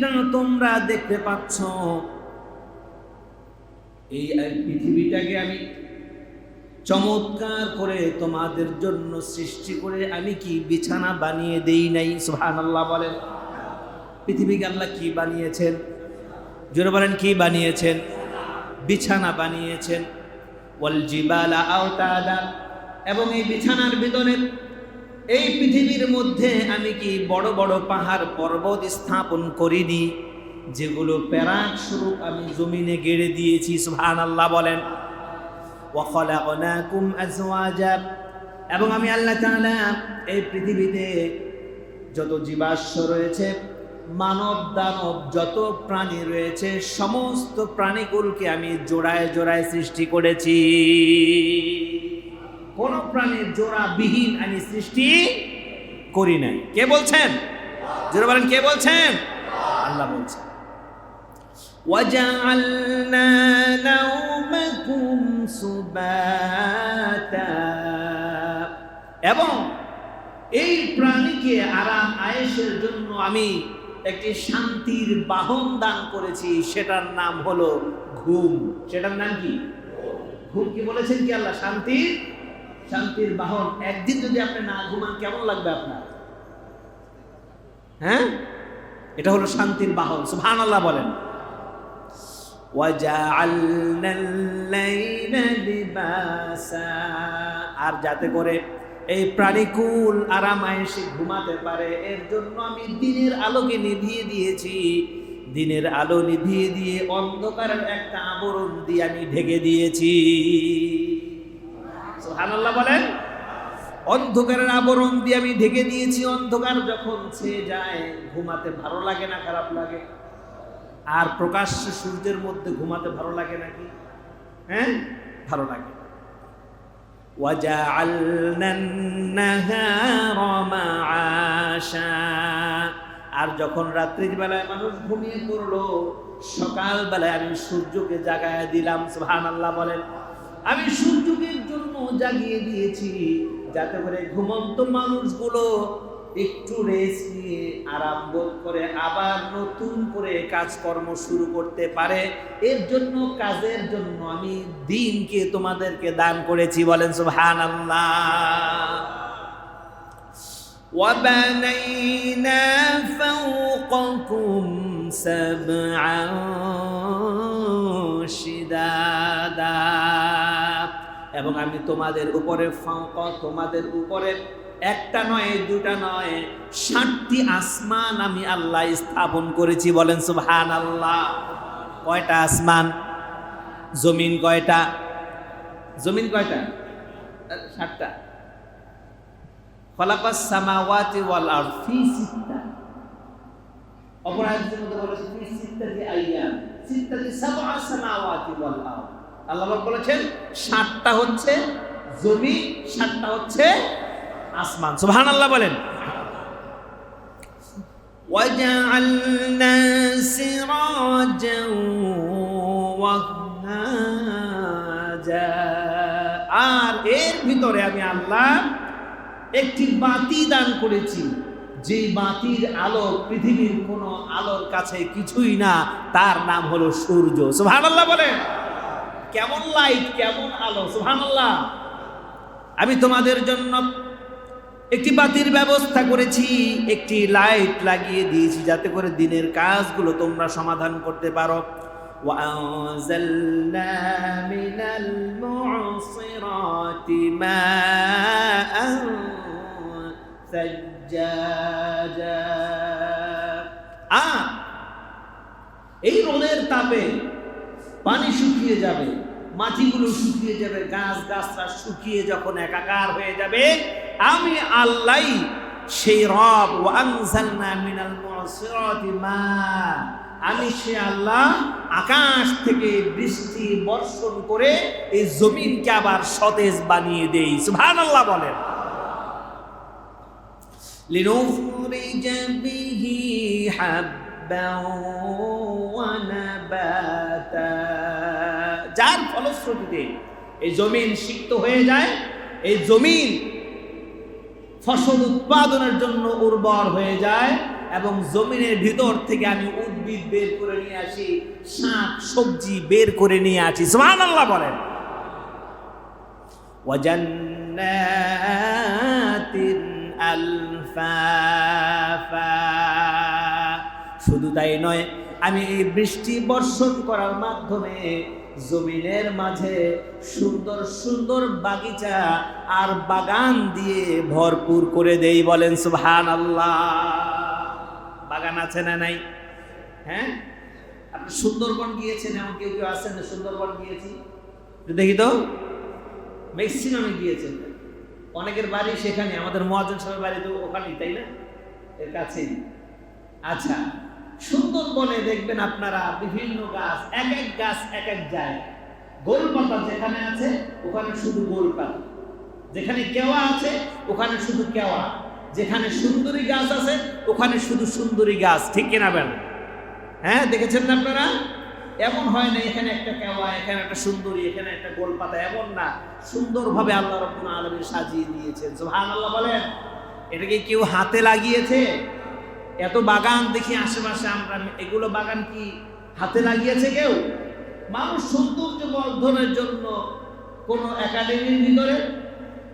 পৃথিবীটা তোমরা দেখতে পাচ্ছ, এই পৃথিবীটাকে আমি চমৎকার করে তোমাদের জন্য সৃষ্টি করে আমি কি বিছানা বানিয়ে দেই নাই? সুবহানাল্লাহ বলেন। পৃথিবীকে আল্লাহ কি বানিয়েছেন? জোরে বলেন, কি বানিয়েছেন? বিছানা বানিয়েছেন। ওয়াল জিবালা আওতাদা, এবং এই বিছানার ভিতরে এই পৃথিবীর মধ্যে আমি কি বড় বড় পাহাড় পর্বত স্থাপন করিনি, যেগুলো প্যারাক স্বরূপ আমি জমিনে গেড়ে দিয়েছি। সুবহানাল্লাহ বলেন। ওয়া খালাকনাকুম আজওয়াজা, এবং আমি আল্লাহ তাআলা এই পৃথিবীতে যত জীবাশ্ম রয়েছে, মানব দানব যত প্রাণী রয়েছে, সমস্ত প্রাণীগুলোকে আমি জোড়ায় জোড়ায় সৃষ্টি করেছি। কোন প্রাণীর জোড়া বিহীন আমি সৃষ্টি করি নাই। কে বলছেন? জোরে বলেন, কে বলছেন? আল্লাহ বলছেন। ওয়াজআলনা নাওমাকুম সুবাতা, এবং এই প্রাণীকে আরাম আয়েশের জন্য আমি একটি শান্তির বাহন দান করেছি, সেটার নাম হলো ঘুম। সেটার নাম কি? ঘুম। কি বলেছেন কি আল্লাহ? শান্তির বাহন। একদিন যদি আপনি না ঘুমান কেমন লাগবে আপনার? হ্যাঁ, এটা হলো শান্তির বাহন। সুবহানাল্লাহ বলেন। ওয়াজআলনাল লাইলা লিবাসা, আর যাতে করে এই প্রাণীকুল আরামায়েশে ঘুমাতে পারে, এর জন্য আমি দিনের আলোকে নিভিয়ে দিয়েছি। দিনের আলো নিভিয়ে দিয়ে অন্ধকারের একটা আবরণ দিয়ে আমি ঢেকে দিয়েছি। সুবহানাল্লাহ বলেন। অন্ধকারের আবরণ দিয়ে আমি ঢেকে দিয়েছি। অন্ধকার যখন ছেয়ে যায়, ঘুমাতে ভালো লাগে না খারাপ লাগে? আর প্রকাশ্য সূর্যের মধ্যে ঘুমাতে ভালো লাগে নাকি? হ্যাঁ, ভালো লাগে। ওয়াজআলনান নাহারা মাআশা, আর যখন রাত্রির বেলায় মানুষ ঘুমিয়ে পড়লো, সকাল বেলায় আমি সূর্যকে জাগায় দিলাম। সুবহানাল্লাহ বলেন। আমি সূর্যকে জন্য জাগিয়ে দিয়েছি, যাতে করে ঘুমন্ত মানুষগুলো একটু রেস্ট নিয়ে আরাম বোধ করে আবার নতুন করে কাজকর্ম শুরু করতে পারে। এর জন্য, কাজের জন্য আমি দিনকে তোমাদেরকে দান করেছি। বলেন সুবহানাল্লাহ। ওয়া বানাইনা ফাওকাকুম সাবআন শিদাদা, এবং আমি তোমাদের উপরে তোমাদের উপরে একটা নয়, দুটা নয়, 7টি আসমান আমি আল্লাহ স্থাপন করেছি। বলেন সুবহানাল্লাহ। কয়টা আসমান? জমিন কয়টা? জমিন কয়টা? 7টা। খালাকাস সামাওয়াতি ওয়াল আরদ ফি সিত্তা, অপর আয়াতের মধ্যে বলেছে ফি সিত্তাতি আইয়াম, সিত্তাতি সাবআ সামাওয়াতি ওয়াল আরদ। আল্লাহ বলেছেন 7টা হচ্ছে জমিন, 7টা হচ্ছে আসমান। সুবহানাল্লাহ বলেন। ওয়াজআলনা সিরাজাও ওয়াহাজা, আর এর ভিতরে আমি আল্লাহ একটি বাতি দান করেছি, যে বাতির আলো পৃথিবীর কোন আলোর কাছে কিছুই না, তার নাম হলো সূর্য। সুবহানাল্লাহ বলেন। কেমন লাইট, কেমন আলো! সুবহানাল্লাহ। আমি তোমাদের জন্য একটি বাতির ব্যবস্থা করেছি, একটি লাইট লাগিয়ে দিয়েছি, যাতে করে দিনের কাজগুলো তোমরা সমাধান করতে পারো। ওয়া আনজালনা মিনাল মু'সিরাতি মাআন সাজ্জাজা, এই রোদের তাপে পানি শুকিয়ে যাবে, মাটিগুলো শুকিয়ে যাবে, গাছ গাছরা শুকিয়ে যখন একাকার হয়ে যাবে, আমি আল্লাহ সেই রব। ওয়া আনজালনা মিনাল মু'সিরাতি মা, আমি সে আল্লাহ আকাশ থেকে বৃষ্টি বর্ষণ করে এই জমিনকে আবার সতেজ বানিয়ে দেই। সুবহানাল্লাহ বলেন। লিনুখরিজ বিহি হাব্বান ওয়া নাবাতা, যার ফলশ্রুতিতে এই জমিন সিক্ত হয়ে যায়, এই জমিন ফসল উৎপাদনের জন্য উর্বর হয়ে যায়, এবং জমিনের ভিতর থেকে আমি উদ্ভিদ বের করে নিয়ে আসি, শাক সবজি বের করে নিয়ে আসি। সুবহানাল্লাহ বলেন। ওয়াজান্নাতিন আলফাফা, শুধু তাই নয়, আমি এই বৃষ্টি বর্ষণ করার মাধ্যমে জমিনের মাঝে সুন্দর সুন্দর বাগিচা আর বাগান দিয়ে ভরপুর করে দেই। বলেন সুবহানাল্লাহ। বাগান আছে না নাই? হ্যাঁ, আপনি সুন্দরবন গিয়েছেন? এমন কেউ কেউ আছেন না সুন্দরবন গিয়েছি? দেখি তো, ম্যাক্সিমামে গিয়েছেন। অনেকের বাড়ি সেখানে, আমাদের মুয়াজ্জিন সাহেবের বাড়ি তো ওখানেই, তাই না? এর কাছেই। আচ্ছা, সুন্দরবনে দেখবেন আপনারা বিভিন্ন গাছ, এক এক গাছ এক এক জায়গায়। গোলপাতা যেখানে আছে ওখানে শুধু গোলপাতা, যেখানে কেওয়া আছে ওখানে শুধু কেওয়া, যেখানে সুন্দরী গাছ আছে ওখানে শুধু সুন্দরী গাছ। ঠিক কিনা বলেন? হ্যাঁ, দেখেছেন না আপনারা? এমন হয় না এখানে একটা কেওয়া, এখানে একটা সুন্দরী, এখানে একটা গোলপাতা, এমন না। সুন্দরভাবে আল্লাহ রাব্বুল আলামিন সাজিয়ে দিয়েছেন। সুবহানাল্লাহ বলেন। এটা কি কেউ হাতে লাগিয়েছে? এত বাগান দেখি আশেপাশে আমরা, এগুলো বাগান কি হাতে লাগিয়েছে কেউ? মানুষ সৌন্দর্য বর্ধনের জন্য কোন একাডেমির ভিতরে,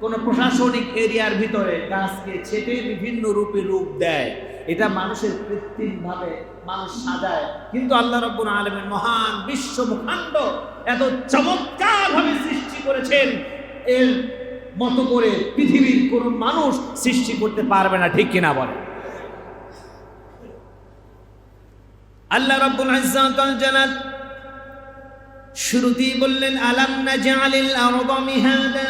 কোন প্রশাসনিক এরিয়ার ভিতরে গাছকে ছেটে বিভিন্ন রূপে রূপ দেয়। এটা মানুষের কৃত্রিম ভাবে মানুষ সাজায়। কিন্তু আল্লাহ রাব্বুল আলামিন মহান বিশ্ব ব্রহ্মাণ্ড এত চমৎকার ভাবে সৃষ্টি করেছেন, এর মতো করে পৃথিবীর কোন মানুষ সৃষ্টি করতে পারবে না। ঠিক কিনা বলে? আল্লাহ রাব্বুল ইজ্জাত ওয়াল জালাল শুরুতেই বললেন, আলাম নাজআলিল আরদা মিহাদা,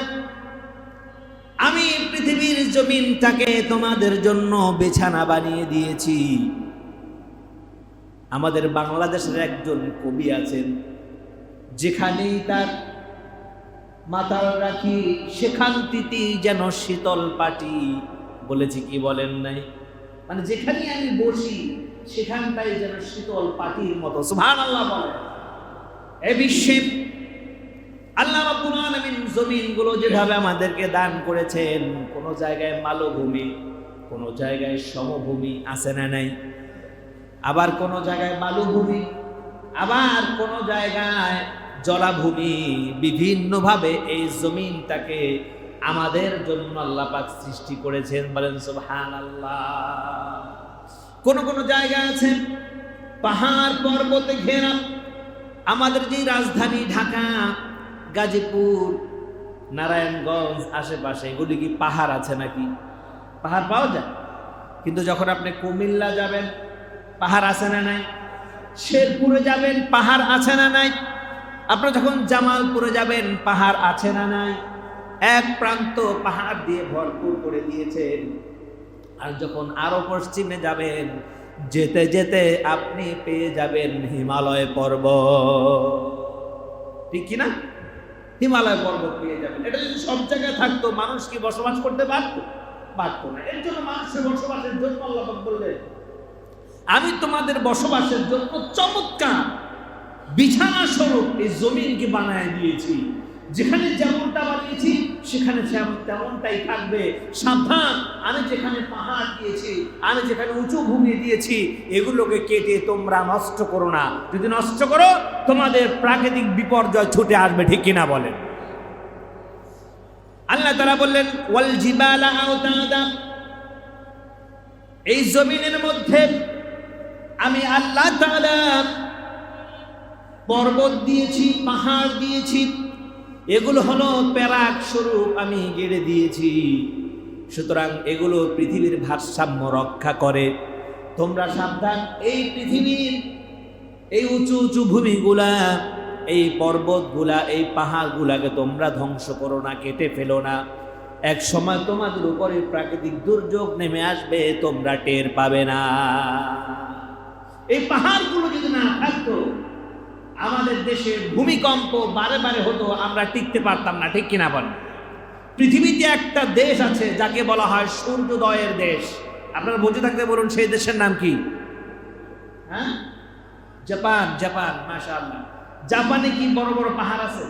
আমি পৃথিবীর জমিনটাকে তোমাদের জন্য বিছানা বানিয়ে দিয়েছি। আমাদের বাংলাদেশের একজন কবি আছেন, যেখানেই তার মাতাল রাখি সেখানটিতে যেন শীতল পাটি। বলেছি কি বলেন নাই? মানে যেখানেই আমি বসি সেখানটাই যেন শীতল পাটির মতো। সুবহানাল্লাহ বলেন। এই বিশ্বে আল্লাহ রাব্বুল আলামিন জমিনগুলো যেভাবে আমাদেরকে দান করেছেন, কোন জায়গায় মালভূমি, কোন জায়গায় সমভূমি, আছে না নাই? আবার কোন জায়গায় মালভূমি, আবার কোন জায়গায় জলাভূমি। বিভিন্নভাবে এই জমিনটাকে আমাদের জন্য আল্লাহ পাক সৃষ্টি করেছেন। বলেন সুবহানাল্লাহ। কোন কোন জায়গা আছে পাহাড় পর্বতে ঘেরা। আমাদের যে রাজধানী ঢাকা, গাজীপুর, নারায়ণগঞ্জ আশেপাশে এগুলি কি পাহাড় আছে নাকি? পাহাড় পাওয়া যায়। কিন্তু যখন আপনি কুমিল্লা যাবেন পাহাড় আছে না নাই? শেরপুরে যাবেন পাহাড় আছে না নাই? আপনি যখন জামালপুরে যাবেন পাহাড় আছে না নাই? এক প্রান্ত পাহাড় দিয়ে ভরপুর করে দিয়েছেন। আর যখন আরো পশ্চিমে যাবেন, যেতে যেতে আপনি পেয়ে যাবেন হিমালয় পর্বত। ঠিক কিনা? হিমালয় পর্বত পেয়ে যাবেন। এটা যদি সব জায়গায় থাকতো মানুষ কি বসবাস করতে পারতো? পারতো না। এর জন্য মানুষের বসবাসের জন্য আল্লাহ পাক বললেন, আমি তোমাদের বসবাসের জন্য চমৎকার বিছানা স্বরূপ এই জমিনকে বানায় দিয়েছি। যেখানে যেমনটা বানিয়েছি সেখানে তেমনটাই থাকবে। সাবধান, আমি যেখানে পাহাড় দিয়েছি, আমি যেখানে উঁচু ভূমি দিয়েছি, এগুলোকে কেটে তোমরা নষ্ট করো না। যদি নষ্ট করো তোমাদের প্রাকৃতিক বিপর্যয় ছুটে আসবে। ঠিক কিনা বলেন? আল্লাহ তাআলা বললেন, ওয়াল জিবালা আওতাদা, এই জমিনের মধ্যে আমি আল্লাহ তাআলা পর্বত দিয়েছি, পাহাড় দিয়েছি। এগুলো হলো প্যারাক স্বরূপ আমি গেড়ে দিয়েছি। সুতরাং এগুলো পৃথিবীর ভারসাম্য রক্ষা করে। তোমরা সাবধান, এই পৃথিবীর এই উঁচু উঁচু ভূমিগুলা, এই পর্বতগুলা, এই পাহাড়গুলাকে তোমরা ধ্বংস করো না, কেটে ফেলো না। এক সময় তোমাদের উপরে প্রাকৃতিক দুর্যোগ নেমে আসবে, তোমরা টের পাবে না। এই পাহাড়গুলো যদি না থাকতো, আমাদের দেশে ভূমিকম্প বারে বারে হতো, আমরা টিকতে পারতাম না। ঠিক কিনা বলেন? পৃথিবীতে একটা দেশ আছে যাকে বলা হয় সূর্যোদয়ের দেশ। আপনারা বুঝে থাকতে বলুন সেই দেশের নাম কি? হ্যাঁ, জাপান। জাপান, মাশাআল্লাহ। জাপানে কি বড় বড় পাহাড় আছে?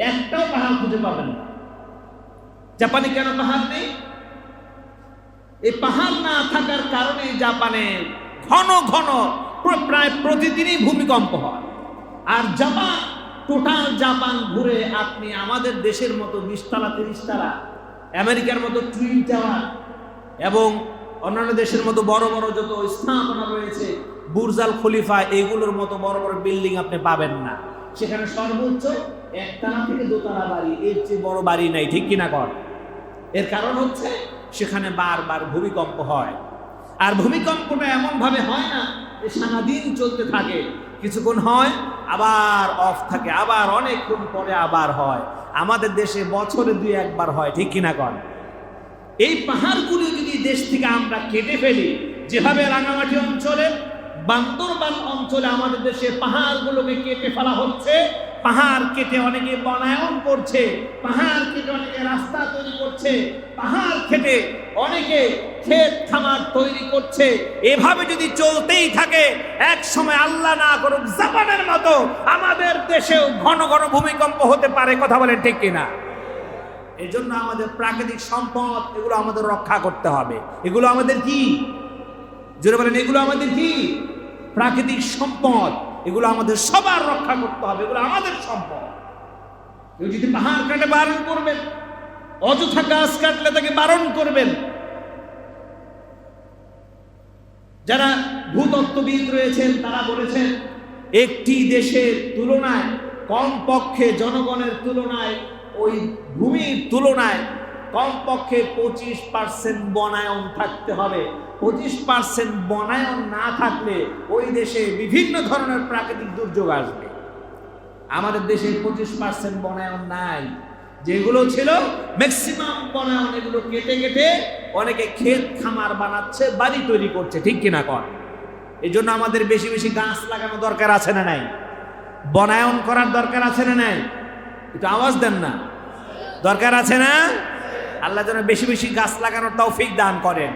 একটাও পাহাড় খুঁজে পাবেন না। জাপানে কেন পাহাড় নেই? এই পাহাড় না থাকার কারণে জাপানে ঘন ঘন প্রায় প্রতিদিনই ভূমিকম্প হয়। আর জাপান, টোটাল জাপান ঘুরে আপনি আমাদের দেশের মতো 20 তলা 30 তলা, আমেরিকার মতো টুইন টাওয়ার এবং অন্যান্য দেশের মতো বড় বড় যত স্থাপনা রয়েছে, বুর্জ আল খলিফা, এগুলোর মতো বড় বড় বিল্ডিং আপনি পাবেন না। সেখানে সর্বোচ্চ 1 তলা থেকে 2 তলা বাড়ি, এর চেয়ে বড় বাড়ি নাই, ঠিক কিনা কর? এর কারণ হচ্ছে সেখানে বারবার ভূমিকম্প হয়। আর ভূমিকম্পটা এমন ভাবে হয় না যে সারাদিন চলতে থাকে, কিছুক্ষণ হয় আবার অফ থাকে, আবার অনেকক্ষণ পরে আবার হয়। আমাদের দেশে বছরে 2-1 বার হয়, ঠিক কিনা কর? এই পাহাড়গুলি যদি দেশ থেকে আমরা কেটে ফেলি, যেভাবে রাঙামাটি অঞ্চলে, বান্দরবান অঞ্চলে আমাদের দেশে পাহাড়গুলোকে কেটে ফেলা হচ্ছে, পাহাড় কেটে অনেকে বনায়ন করছে, পাহাড় কেটে অনেকে রাস্তা তৈরি করছে, পাহাড় কেটে অনেকে ক্ষেত খামার তৈরি করছে। এভাবে যদি চলতেই থাকে, এক সময় আল্লাহ না করুক জাপানের মতো আমাদের দেশেও ঘন ঘন ভূমিকম্প হতে পারে। কথা বলেন ঠিক কিনা? এই জন্য আমাদের প্রাকৃতিক সম্পদ, এগুলো আমাদের রক্ষা করতে হবে। এগুলো আমাদের কি? জোরে বলেন, এগুলো আমাদের কি? প্রাকৃতিক সম্পদ, এগুলো আমাদের সবার রক্ষা করতে হবে। এগুলো আমাদের সম্পদ। কেউ যদি পাহাড় কাটে বারণ করবেন, অযথা গাছ কাটলে তাকে বারণ করবেন। যারা ভূতত্ত্ববিদ রয়েছেন তারা বলেছেন, একটি দেশের তুলনায় কমপক্ষে জনগণের তুলনায়, ওই ভূমির তুলনায় কমপক্ষে 25% বনায়ন থাকতে হবে। 25% বনায়ন না থাকলে ওই দেশে বিভিন্ন ধরনের প্রাকৃতিক দুর্যোগ আসবে। আমাদের দেশে 25% বনায়ন নাই। যেগুলো ছিল ম্যাক্সিমাম বনায়ন, এগুলো কেটে কেটে অনেকে ক্ষেত খামার বানাচ্ছে, বাড়ি তৈরি করছে, ঠিক কিনা কর? এই জন্য আমাদের বেশি বেশি গাছ লাগানো দরকার আছে না নাই? বনায়ন করার দরকার আছে না নাই? একটু আওয়াজ দেন না। দরকার আছে না? আল্লাহ যেন বেশি বেশি গাছ লাগানোর তৌফিক দান করেন।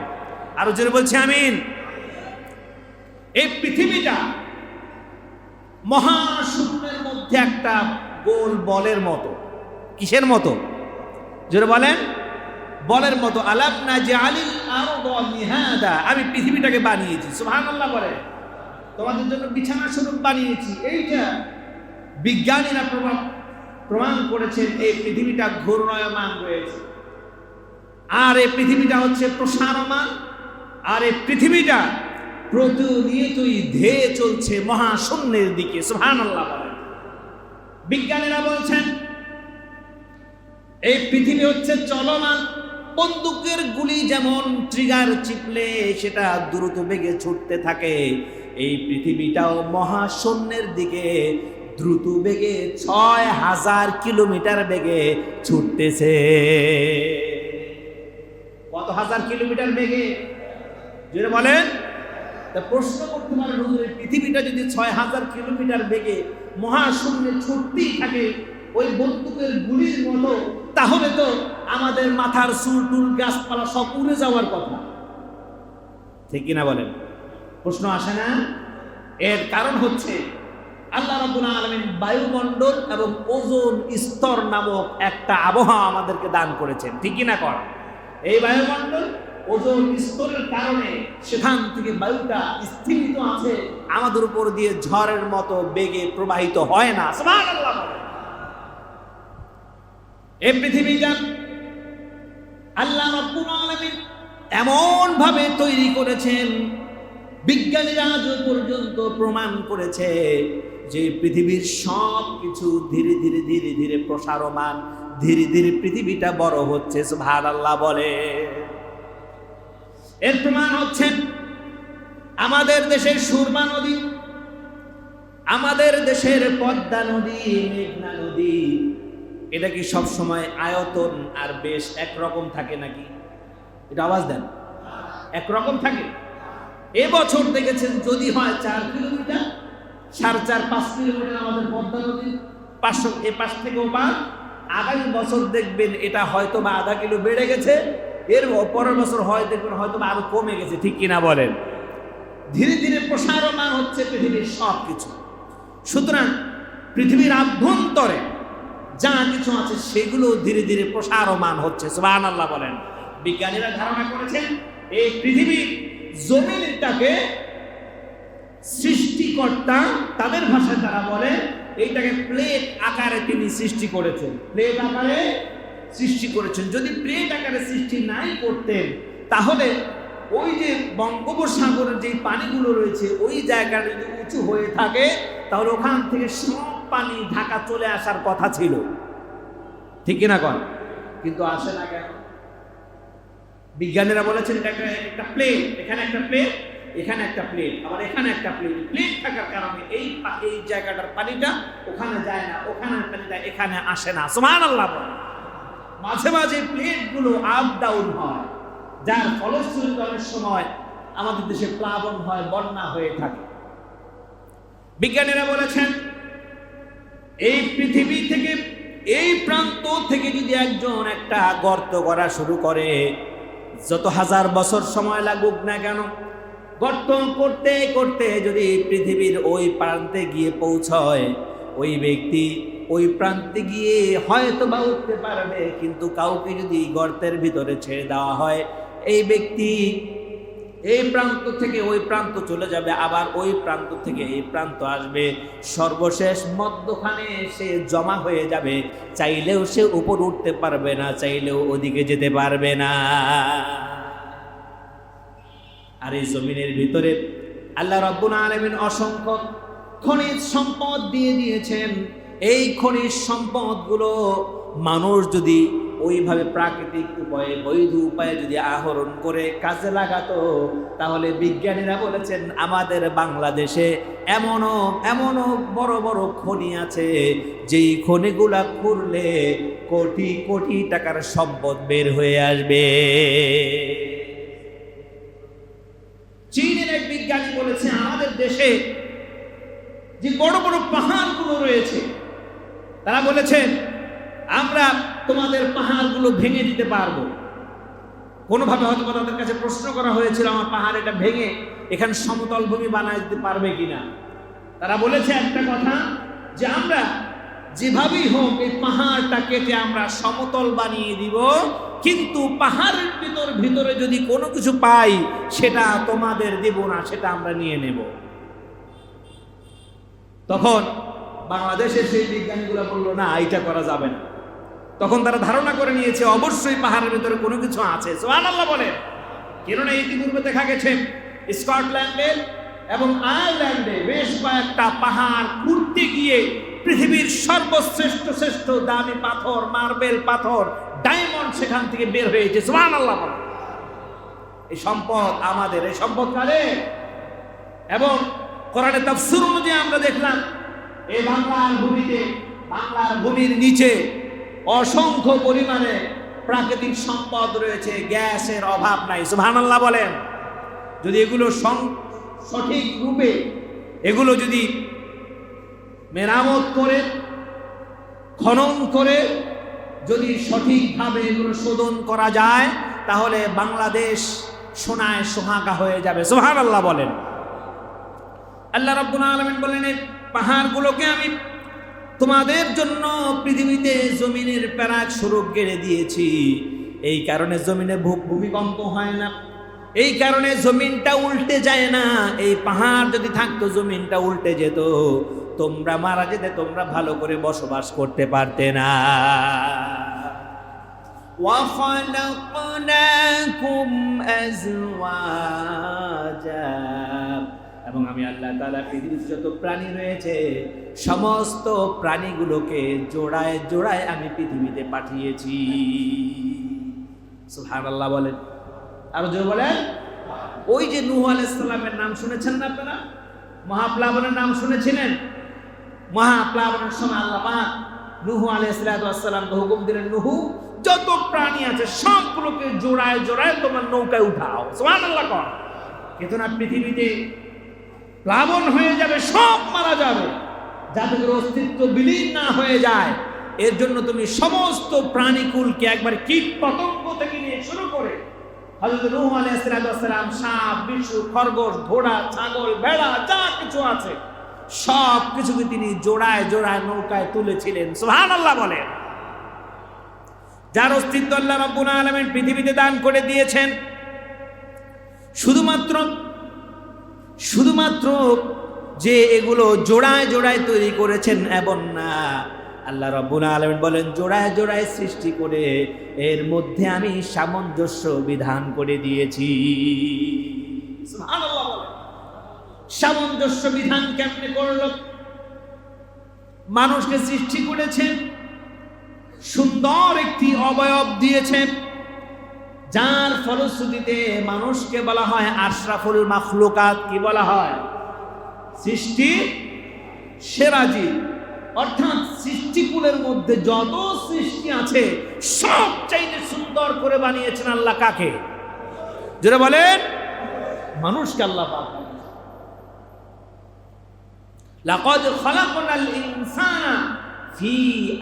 আরো জোরে বলছি আমিন। এই পৃথিবীটা মহাশূন্যের মধ্যে একটা গোল বলের মতো। কিসের মতো? জোরে বলেন। বলের মতো। আলাম নাজআলিল আরদা মিহাদা, আমি পৃথিবীটাকে বানিয়েছি। সুবহানাল্লাহ বলে, তোমাদের জন্য বিছানা স্বরূপ বানিয়েছি। এইটা বিজ্ঞানীরা প্রমাণ করেছেন, এই পৃথিবীটা ঘূর্ণায়মান রয়েছে, আর এই পৃথিবীটা হচ্ছে প্রসারমান, আর এই পৃথিবীটা প্রতিনিয়তই ধেয়ে চলছে মহাশূন্যের দিকে। সুবহানাল্লাহ বলেন। বিজ্ঞানীরা বলছেন এই পৃথিবী হচ্ছে চলমান। বন্দুকের গুলি যেমন ট্রিগার চিপলে সেটা দ্রুত বেগে ছুটতে থাকে, এই পৃথিবীটাও মহাশূন্যের দিকে দ্রুত বেগে 6000 কিলোমিটার বেগে ছুটতেছে। কত হাজার কিলোমিটার বেগে? জোরে বলেন। তা প্রশ্ন করতে পারেন, হুজুর পৃথিবীটা যদি 6000 কিলোমিটার বেগে মহাশূন্যে ছুটতেই থাকে ওই বন্দুকের গুলির মতো, তাহলে তো আমাদের মাথার চুল টুল গাছপালা সব উড়ে যাওয়ার কথা, ঠিক কিনা বলেন? প্রশ্ন আসে না? এর কারণ হচ্ছে আল্লাহ রাব্বুল আলামিন বায়ুমণ্ডল এবং ওজোন স্তর নামক একটা আবহাওয়া আমাদেরকে দান করেছেন, ঠিক কিনা কর? এই বায়ুমণ্ডল ওজোন স্তরের কারণে সেখান থেকে বায়ুটা স্থিমিত আছে, আমাদের উপর দিয়ে ঝড়ের মতো বেগে প্রবাহিত হয় না। সুবহানাল্লাহ। এই পৃথিবীটা আল্লাহ রাব্বুল আলামিন এমন ভাবে তৈরি করেছেন, বিজ্ঞানীরা আজ পর্যন্ত প্রমাণ করেছে যে পৃথিবীর সব কিছু ধীরে ধীরে ধীরে ধীরে প্রসারমান, ধীরে ধীরে পৃথিবীটা বড় হচ্ছে। সুবহানাল্লাহ বলে। এর প্রমাণ হচ্ছে আমাদের দেশের সুরমা নদী, আমাদের দেশের পদ্মা নদী, মেঘনা নদী, এটা কি সব সময় আয়তন আর বেশ একরকম থাকে নাকি? এটা আওয়াজ দেন। একরকম থাকে? এবছর দেখেছেন যদি হয় 4 কিলোমিটার, 4.5-5 কিলোমিটার আমাদের পদ্মা নদী 500 এ পাশ থেকে ও পার, আগামী বছর দেখবেন এটা হয়তো বা আধা কিলো বেড়ে গেছে, এর পরের বছর হয় দেখবেন হয়তো বা আরো কমে গেছে, ঠিক কিনা বলেন? ধীরে ধীরে প্রসারমান হচ্ছে পৃথিবীর সব কিছু। সুতরাং পৃথিবীর আভ্যন্তরে যা কিছু আছে সেগুলো ধীরে ধীরে প্রসারমান হচ্ছে। সুবহানাল্লাহ বলেন। বিজ্ঞানীরা ধারণা করেছেন এই পৃথিবীর জমিনটাকে সৃষ্টিকর্তা, তাদের ভাষায় তারা বলে এইটাকে প্লেট আকারে তিনি সৃষ্টি করেছেন, প্লেট আকারে সৃষ্টি করেছেন। যদি প্লেট আকারে সৃষ্টি নাই করতেন তাহলে ওই যে বঙ্গোপসাগরের যে পানিগুলো রয়েছে ওই জায়গাটা যদি উঁচু হয়ে থাকে তাহলে ওখান থেকে সব পানি ঢাকা চলে আসার কথা ছিল, ঠিক কিনা কন? কিন্তু আসে না কেন? বিজ্ঞানীরা বলেছেন এটা একটা প্লেট, এখানে একটা প্লেট, এখানে একটা প্লেট, আবার এখানে একটা প্লেট। প্লেট থাকার কারণে এই জায়গাটার পানিটা ওখানে যায় না, ওখানের পানিটা এখানে আসে না। সুবহানাল্লাহ। মাঝে মাঝে প্লেটগুলো আপ ডাউন হয়, যার ফলশ্রুতিতে অনেক সময় আমাদের দেশে প্লাবন হয়, বন্যা হয়ে থাকে। বিজ্ঞানীরা বলেছেন এই পৃথিবী থেকে, এই প্রান্ত থেকে যদি একজন একটা গর্ত করা শুরু করে, যত হাজার বছর সময় লাগুক না কেন, গর্ত করতে করতে যদি পৃথিবীর ওই প্রান্তে গিয়ে পৌঁছয়, ওই ব্যক্তি ওই প্রান্তে গিয়ে হয়তো বা উঠতে পারবে, কিন্তু কাউকে যদি গর্তের ভিতরে ছেড়ে দেওয়া হয়, এই ব্যক্তি এই প্রান্ত থেকে ওই প্রান্ত চলে যাবে, আবার ওই প্রান্ত থেকে এই প্রান্ত আসবে, সর্বশেষ মধ্যখানে সে জমা হয়ে যাবে। চাইলেও সে উপর উঠতে পারবে না, চাইলেও ওদিকে যেতে পারবে না। আর এই জমিনের ভিতরে আল্লাহ রাব্বুল আলামিন অসংখ্য খনিজ সম্পদ দিয়ে দিয়েছেন। এই খনিজ সম্পদগুলো মানুষ যদি ওইভাবে প্রাকৃতিক উপায়ে, বৈধ উপায়ে যদি আহরণ করে কাজে লাগাতো, তাহলে বিজ্ঞানীরা বলেছেন আমাদের বাংলাদেশে এমনও বড় বড় খনি আছে, যেই খনিগুলা খুঁড়লে কোটি কোটি টাকার সম্পদ বের হয়ে আসবে। চীনের এক বিজ্ঞানী বলেছে আমাদের দেশে যে বড় বড় পাহাড়গুলো রয়েছে, তারা বলেছেন আমরা তোমাদের পাহাড়গুলো ভেঙে দিতে পারবো। কোনোভাবে হয়তো তাদের কাছে প্রশ্ন করা হয়েছিল আমার পাহাড় এটা ভেঙে এখানে সমতল ভূমি বানায় দিতে পারবে কিনা। তারা বলেছে একটা কথা, যে আমরা যেভাবেই হোক এই পাহাড়টা কেটে আমরা সমতল বানিয়ে দিব, কিন্তু পাহাড়ের ভিতরে যদি কোনো কিছু পাই সেটা তোমাদের দেব না, সেটা আমরা নিয়ে নেব। তখন বাংলাদেশের সেই বিজ্ঞানীগুলো বললো না, এটা করা যাবে না। তখন তারা ধারণা করে নিয়েছে অবশ্যই পাহাড়ের ভিতরে কোনো কিছু আছে। সুবহানাল্লাহ বলে। কেননা ইতিপূর্বে দেখা গেছে স্কটল্যান্ডে এবং আয়ারল্যান্ডে বেশ কয়েকটা পাহাড় খুঁড়তে গিয়ে পৃথিবীর সর্বশ্রেষ্ঠ দামি পাথর, মার্বেল পাথর, ডায়মন্ড সেখান থেকে বের হয়েছে। সুবহানাল্লাহ বলে। এই সম্পদ আমাদের, এই সম্পদ কাদের? এবং কোরআনের তাফসীর অনুযায়ী আমরা দেখলাম এই বাংলার ভূমিতে, বাংলার ভূমির নিচে অসংখ্য পরিমাণে প্রাকৃতিক সম্পদ রয়েছে, গ্যাসের অভাব নাই। সুবহানাল্লাহ বলেন। যদি এগুলো সঠিক রূপে এগুলো যদি মেরামত করে, খনন করে যদি সঠিকভাবে এগুলো শোধন করা যায়, তাহলে বাংলাদেশ সোনায় সোহাগা হয়ে যাবে। সুবহানাল্লাহ বলেন। আল্লাহ রাব্বুল আলামিন বলেন এই পাহাড়গুলোকে আমি তোমাদের জন্য পৃথিবীতে জমিনের প্যারাক স্বরূপ গেড়ে দিয়েছি। এই কারণে জমিনে ভূমিকম্প হয় না, এই কারণে জমিনটা উল্টে যায় না। এই পাহাড় যদি থাকতো জমিনটা উল্টে যেত, তোমরা মারা যেতে, তোমরা ভালো করে বসবাস করতে পারতে না। وَخَلَقْنَاكُمْ أَزْوَاجًا, এবং আমি আল্লাহ তাআলা পৃথিবীর যত প্রাণী রয়েছে সমস্ত প্রাণীগুলোকে জোড়ায় জোড়ায় আমি পৃথিবীতে পাঠিয়েছি। সুবহানাল্লাহ বলেন। আরো জোরে বলেন। ওই যে নূহ আলাইহিস সালামের নাম শুনেছেন না আপনারা? মহাপ্লাবনের নাম শুনেছিলেন? মহাপ্লাবনের সময় আল্লাহ পাক নূহ আলাইহিস সালামকে হুকুম দিলেন, নূহ যত প্রাণী আছে সবগুলোকে জোড়ায় জোড়ায় তোমার নৌকায় উঠাও। সুবহানাল্লাহ কর। কিন্তু না, পৃথিবীতে প্লাবন হয়ে যাবে, সব মারা যাবে, যাতে করে অস্তিত্ব বিলীন না হয়ে যায়। এর জন্য তুমি সমস্ত প্রাণীকুলকে একবার কীট পতঙ্গ থেকে নিয়ে শুরু করে হযরত নূহ আলাইহিস সালাম, সাপ, বিচ্ছু, খরগোশ, ঘোড়া, ছাগল, ভেড়া যা কিছু আছে সব কিছুকে তিনি জোড়ায় জোড়ায় নৌকায় তুলেছিলেন। সুবহানাল্লাহ বলেন। যার অস্তিত্ব আল্লাহ রাব্বুল আলামিন পৃথিবীতে দান করে দিয়েছেন, শুধুমাত্র যে এগুলো জোড়ায় জোড়ায় তৈরি করেছেন এমন না, আল্লাহ রাব্বুল আলামিন বলেন জোড়ায় জোড়ায় সৃষ্টি করে এর মধ্যে আমি সামঞ্জস্য বিধান করে দিয়েছি। সুবহানাল্লাহ বলেন। সামঞ্জস্য বিধান কেমনে করলো? মানুষকে সৃষ্টি করেছেন, সুন্দর একটি অবয়ব দিয়েছেন, যার ফলশ্রুতিতে মানুষকে বলা হয় আশরাফুল মাখলুকাত। কি বলা হয়? সৃষ্টি সেরা জীব। অর্থাৎ সৃষ্টিকুলের মধ্যে যত সৃষ্টি আছে সব চাইতে সুন্দর করে বানিয়েছেন আল্লাহ। কাকে? যারা বলেন মানুষকে আল্লাহ পাক। লাকাদ খালাকনাল ইনসানা ফি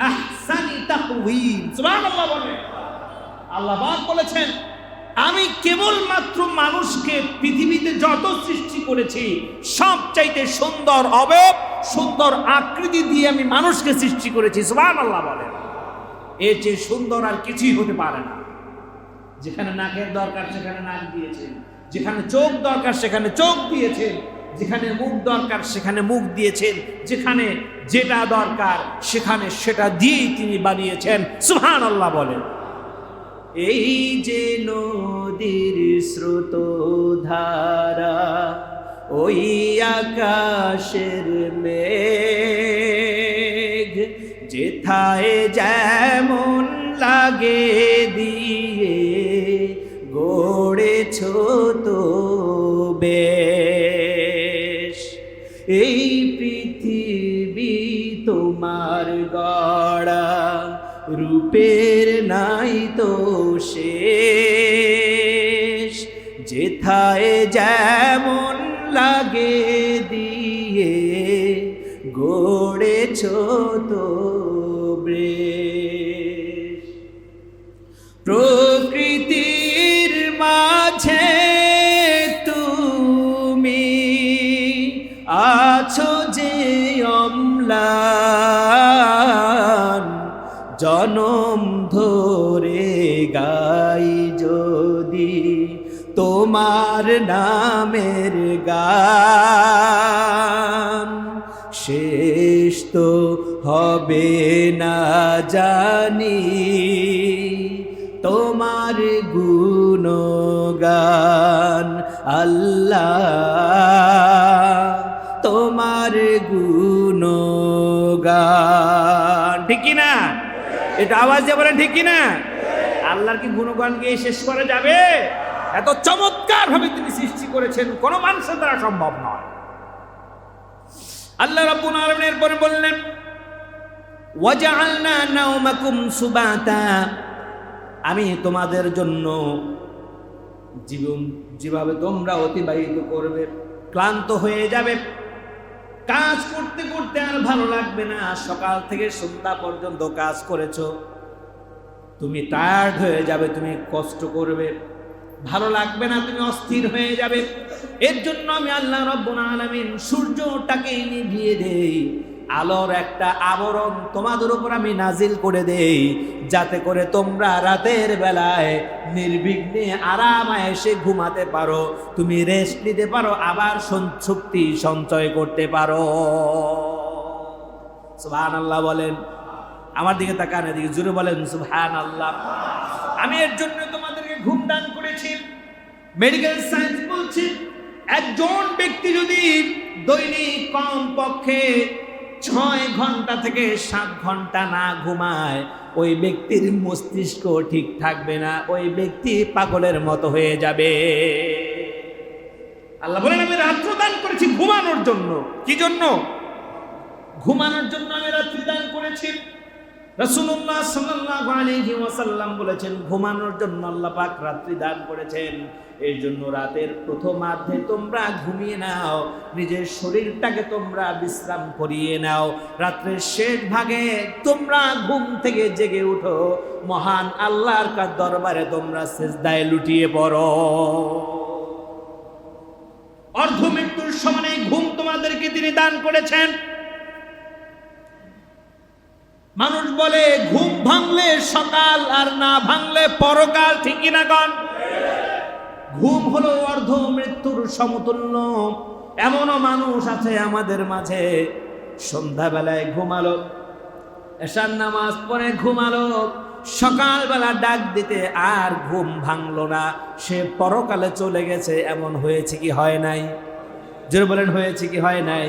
আহসানি তাকওয়িম। সুবহানাল্লাহ বলেন। আল্লাহ পাক বলেছেন আমি কেবলমাত্র মানুষকে পৃথিবীতে যত সৃষ্টি করেছি সবচাইতে সুন্দর অবয়ব, সুন্দর আকৃতি দিয়ে আমি মানুষকে সৃষ্টি করেছি। সুবহানাল্লাহ বলেন। এর চেয়ে সুন্দর আর কিছুই হতে পারে না। যেখানে নাকের দরকার সেখানে নাক দিয়েছেন, যেখানে চোখ দরকার সেখানে চোখ দিয়েছেন, যেখানে মুখ দরকার সেখানে মুখ দিয়েছেন, যেখানে যেটা দরকার সেখানে সেটা দিয়েই তিনি বানিয়েছেন। সুবহানাল্লাহ বলেন। এই যে নদীর স্রোত ধারা, ওই আকাশের মেঘ, যেথায় যেমন লাগে দিয়ে গড়েছ তো বেশ। এই পৃথিবী তোমার গড়া, রূপের নাই তো শেষ, যেথায় যেমন লাগে দিয়ে গড়েছ তো বেশ। প্রকৃতির মাঝে তুমি আছো যে অম্লান, জনম ধরে গাই যদি তোমার নামের গান, শেষ তো হবে না জানি তোমার গুণগান। আল্লাহ তোমার গুণগান। ঠিক কি না? এটা আওয়াজ দিয়ে বলেন ঠিক কি না? আল্লাহর কি গুণগান গিয়ে শেষ করা যাবে? এত চমৎকার ভাবে তিনি সৃষ্টি করেছেন, কোন মানুষের দ্বারা সম্ভব নয়। আল্লাহ রাব্বুল আলামিন এরপরে বললেন ওয়াজআলনা নাওমাকুম সুবাতা, আমি তোমাদের জন্য জীবন যেভাবে তোমরা অতিবাহিত করবে, ক্লান্ত হয়ে যাবে, কাজ করতে করতে আর ভালো লাগবে না, সকাল থেকে সন্ধ্যা পর্যন্ত কাজ করেছো, তুমি টায়ার্ড হয়ে যাবে, তুমি কষ্ট করবে, ভালো লাগবে না, তুমি অস্থির হয়ে যাবে। এর জন্য আমি আল্লাহ রাব্বুল আলামিন সূর্যটাকে নিভিয়ে দেই, আলোর একটা আবরণ তোমাদের উপর আমি নাজিল করে দেই, যাতে করে তোমরা রাতের বেলায় নির্বিঘ্নে আরামে এসে ঘুমাতে পারো, তুমি রেস্ট নিতে পারো, আবার শক্তি সঞ্চয় করতে পারো। সুবহানাল্লাহ বলেন। আমার দিকে তাকান, এদিকে জোরে বলেন সুবহানাল্লাহ। আমি এর জন্য তোমাদেরকে ঘুম দান করেছি। মেডিকেল সায়েন্স বলছে একজন ব্যক্তি যদি দৈনিক কমপক্ষে 6 ঘন্টা থেকে 7 ঘন্টা না ঘুমায়, ওই ব্যক্তির মস্তিষ্ক ঠিক থাকবে না, ওই ব্যক্তি পাগলের মতো হয়ে যাবে। আল্লাহ বলেন আমি রাত্র দান করেছি ঘুমানোর জন্য। কি জন্য? ঘুমানোর জন্য আমি রাত্রি দান করেছি। রাসূলুল্লাহ সাল্লাল্লাহু আলাইহি ওয়াসাল্লাম বলেছেন ঘুমানোর জন্য আল্লাহ পাক রাত্রি দান করেছেন। এই জন্য রাতের প্রথমার্ধে তোমরা ঘুমিয়ে নাও, নিজের শরীরটাকে তোমরা বিশ্রাম করিয়ে নাও, রাত্রের শেষ ভাগে তোমরা ঘুম থেকে জেগে উঠো, মহান আল্লাহর দরবারে তোমরা সিজদায় লুটিয়ে পড়ো। অর্ধ মৃত্যুর সমানে ঘুম তোমাদেরকে তিনি দান করেছেন। মানুষ বলে ঘুম ভাঙলে সকাল আর না ভাঙলে পরকাল, ঠিক কিনা গণ? ঘুম হলো অর্ধ মৃত্যুর সমতুল্য। এমনও মানুষ আছে আমাদের মাঝে, সন্ধ্যাবেলায় ঘুমালো, এশার নামাজ পড়ে ঘুমালো, সকালবেলা ডাক দিতে আর ঘুম ভাঙলো না, সে পরকালে চলে গেছে। এমন হয়েছে কি হয় নাই? জোরে বলেন, হয়েছে কি হয় নাই?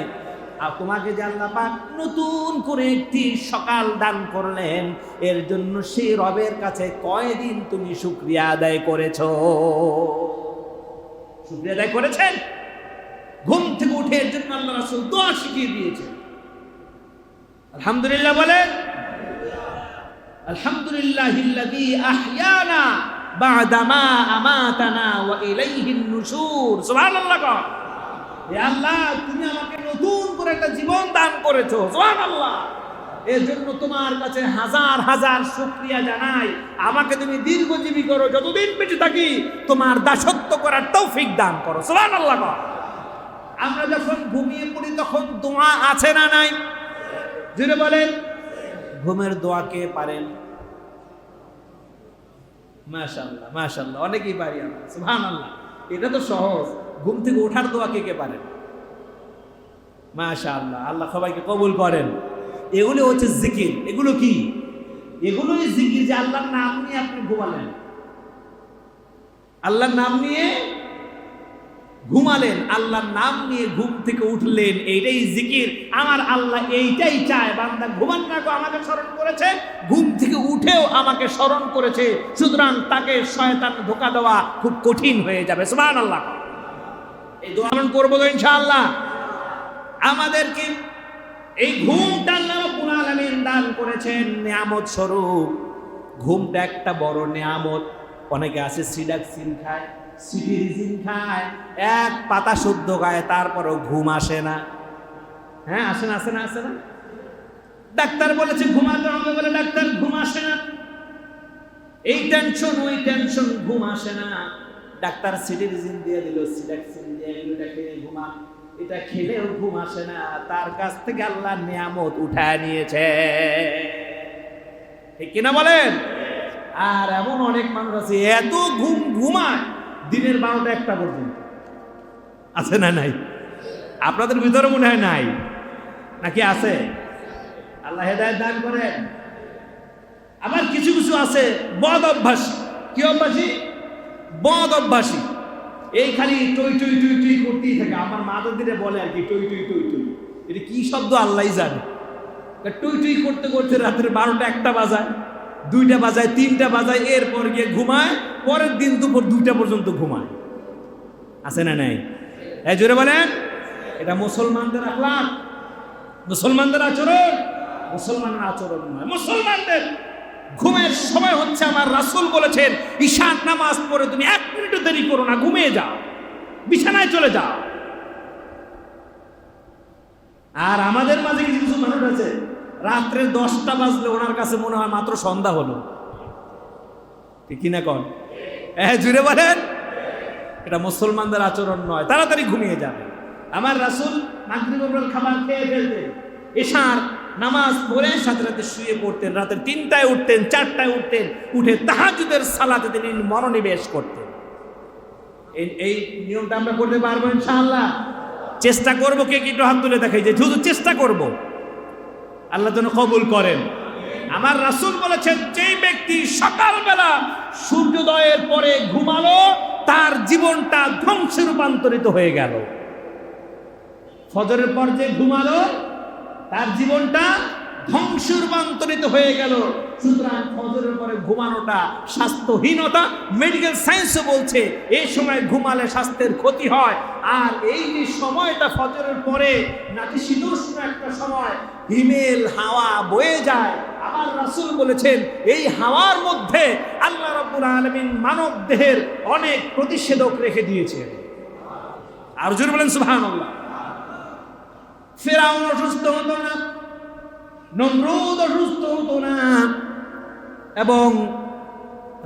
আর তোমাকে যে আল্লাহ পাক নতুন করে একটি সকাল দান করলেন, এর জন্য সেই রবের কাছে কয়দিন তুমি শুকরিয়া আদায় করেছো? শুকরিয়া আদায় করেছেন? ঘুম থেকে উঠে এর জন্য আল্লাহ রাসূল দোয়া শিখিয়ে দিয়েছেন। আলহামদুলিল্লাহ বলেন, আলহামদুলিল্লাহিল্লাযী আহইয়ানা বা'দা মা আমাতানা ওয়া ইলাইহিন নুশুর। সুবহানাল্লাহ। হে আল্লাহ, তুমি আমাকে নতুন করে একটা জীবন দান করেছো। সুবহানাল্লাহ। এর জন্য তোমার কাছে হাজার হাজার শুকরিয়া জানাই। আমাকে তুমি দীর্ঘজীবী করো, যতদিন বেঁচে থাকি তোমার দাসত্ব করার তৌফিক দান করো। সুবহানাল্লাহ। আমরা যখন ঘুমিয়ে পড়ি তখন দোয়া আছে না নাই? জোরে বলেন, ঘুমের দোয়া কে পারেন? মাশাআল্লাহ, মাশাআল্লাহ, অনেকেই পারি আমরা। সুবহানাল্লাহ, এটা তো সহজ। ঘুম থেকে ওঠার দোয়া কে কে পারেন? মাশাআল্লাহ, আল্লাহ সবাইকে কবুল করেন। এগুলো হচ্ছে জিকির। এগুলো কি? এগুলোই জিকির, যে আল্লাহর নাম নিয়ে আপনি ঘুমালেন, আল্লাহর নাম নিয়ে ঘুমালেন, আল্লাহর নাম নিয়ে ঘুম থেকে উঠলেন, এইটাই জিকির। আমার আল্লাহ এইটাই চায়, বান্দা ঘুমানোর আগে আমাকে স্মরণ করেছে, ঘুম থেকে উঠেও আমাকে স্মরণ করেছে, সুতরাং তাকে শয়তান ধোঁকা দেওয়া খুব কঠিন হয়ে যাবে। সুবহানাল্লাহ। এই দোয়া আমরা করব তো ইনশাআল্লাহ। আমাদেরকে এই ঘুমটা আল্লাহ রাব্বুল আলামিন দান করেছেন নিয়ামত স্বরূপ। ঘুমটা একটা বড় নিয়ামত। অনেকে আছে সিডাকসিন খায়, সিটিরিজিন খায়, এক পাতা শুদ্ধ খায়, তারপরও ঘুম আসে না। হ্যাঁ, আসে না, আসে না, আসে না। ডাক্তার বলেছে ঘুমাতে হবে বলে ডাক্তার ঘুম আসে না। এই টেনশন, ওই টেনশন, ঘুম আসে না। ডাক্তার সিটিরিজিন দিয়ে দিল, সিডাকসিন দিয়ে দিল, এটা খেয়ে ঘুমা, এটা খেলেও ঘুম আসে না। তার কাছ থেকে আল্লাহ নিয়ামত উঠায় নিয়েছে, ঠিক কিনা বলেন? আর এমন অনেক মানুষ আছে এত ঘুমায় দিনের 12টা 1টা পর্যন্ত। আছে না নাই? আপনাদের ভিতরে মনে হয় নাই, নাকি আছে? আল্লাহ হেদায়েত দান করেন। আবার কিছু কিছু আছে বদ অভ্যাসী। কি অভ্যাসী? বদ অভ্যাসী। এই খালি টই টই টই টই করতেই থাকে। আমার মা দিদিরা বলে আর কি, টই টই টই টই। এটা কি শব্দ আল্লাহই জানে। টই টই করতে করতে রাতের 12টা 1টা বাজায়, 2টা বাজায়, 3টা বাজায়, এরপর গিয়ে ঘুমায়, পরের দিন দুপুর 2টা পর্যন্ত ঘুমায়। আছে না নাই? এই জোরে বলেন। এটা মুসলমানদের আখলাক, মুসলমানদের আচরণ। মুসলমানের আচরণ নয়। মুসলমানদের ঘুমের সময় হচ্ছে, আমার রাসূল বলেছেন, ঈশার নামাজ পড়ে তুমি 1 মিনিটও দেরি করো না, ঘুমিয়ে যাও, বিছানায় চলে যাও। আর আমাদের মাঝে কিছু কিছু মানুষ আছে, রাত্রে 10টা বাজলে ওনার কাছে মনে হয় মাত্র সন্ধ্যা হলো। ঠিক কিনা কন? জুড়ে বলেন। এটা মুসলমানদের আচরণ নয়। তাড়াতাড়ি ঘুমিয়ে যাবে। আমার রাসূল মাগরিবের খাবার খেয়ে ফেলতেন, ঈশার নামাজ পড়ে সাথে সাথে শুয়ে পড়তেন, রাতের 3টায় উঠতেন, 4টায় উঠতেন, উঠে তাহাজ্জুদের সালাতে তিনি মনোনিবেশ করতেন। এই নিয়মটা আমরা করতে পারবো ইনশাআল্লাহ। চেষ্টা করবো। কে কি একটু হাত তুলে দেখাই যে শুধু চেষ্টা করব। আল্লাহ যেন কবুল করেন। আমার রাসূল বলেছেন, যেই ব্যক্তি সকালবেলা সূর্যোদয়ের পরে ঘুমালো, তার জীবনটা ধ্বংসে রূপান্তরিত হয়ে গেল। ফজরের পর যে ঘুমালো, তার জীবনটা ধ্বংস রূপান্তরিত হয়ে গেল। সুতরাং ফজরের পরে ঘুমানোটা স্বাস্থ্যহীনতা। মেডিকেল সায়েন্সও বলছে এই সময় ঘুমালে স্বাস্থ্যের ক্ষতি হয়। আর এই যে সময়টা ফজরের পরে নাতিশীতোষ্ণ একটা সময়, হিমেল হাওয়া বয়ে যায়। আমার রাসূল বলেছেন, এই হাওয়ার মধ্যে আল্লাহ রাব্বুল আলামিন মানব দেহের অনেক প্রতিষেধক রেখে দিয়েছেন। আর জোরে বলেন সুবহানাল্লাহ। ফিরআউন অসুস্থ হতো না, নমরুদ অসুস্থ হতো না, এবং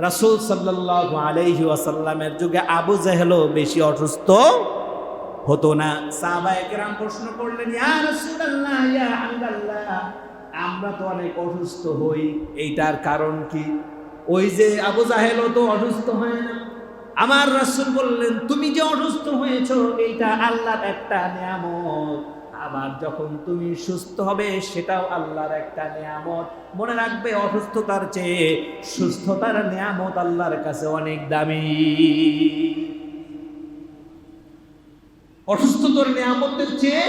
রাসূল সাল্লাল্লাহু আলাইহি ওয়াসাল্লামের যুগে আবু জেহেলও বেশি অসুস্থ হতো না। সাহাবায়ে কেরাম প্রশ্ন করলেন, ইয়া রাসূলুল্লাহ, ইয়া হাবিবাল্লাহ, আমরা তো অনেক অসুস্থ হই, এইটার কারণ কি? ওই যে আবু জাহেলও তো অসুস্থ হয় না, আমার রাসূল বললেন, তুমি যে অসুস্থ হয়েছো এইটা আল্লাহর একটা নিয়ামত, আবার যখন তুমি সুস্থ হবে সেটাও আল্লাহর একটা নিয়ামত। মনে রাখবে, অসুস্থতার চেয়ে সুস্থতার নিয়ামত আল্লাহর কাছে অনেক দামি। অসুস্থতার নিয়ামতের চেয়ে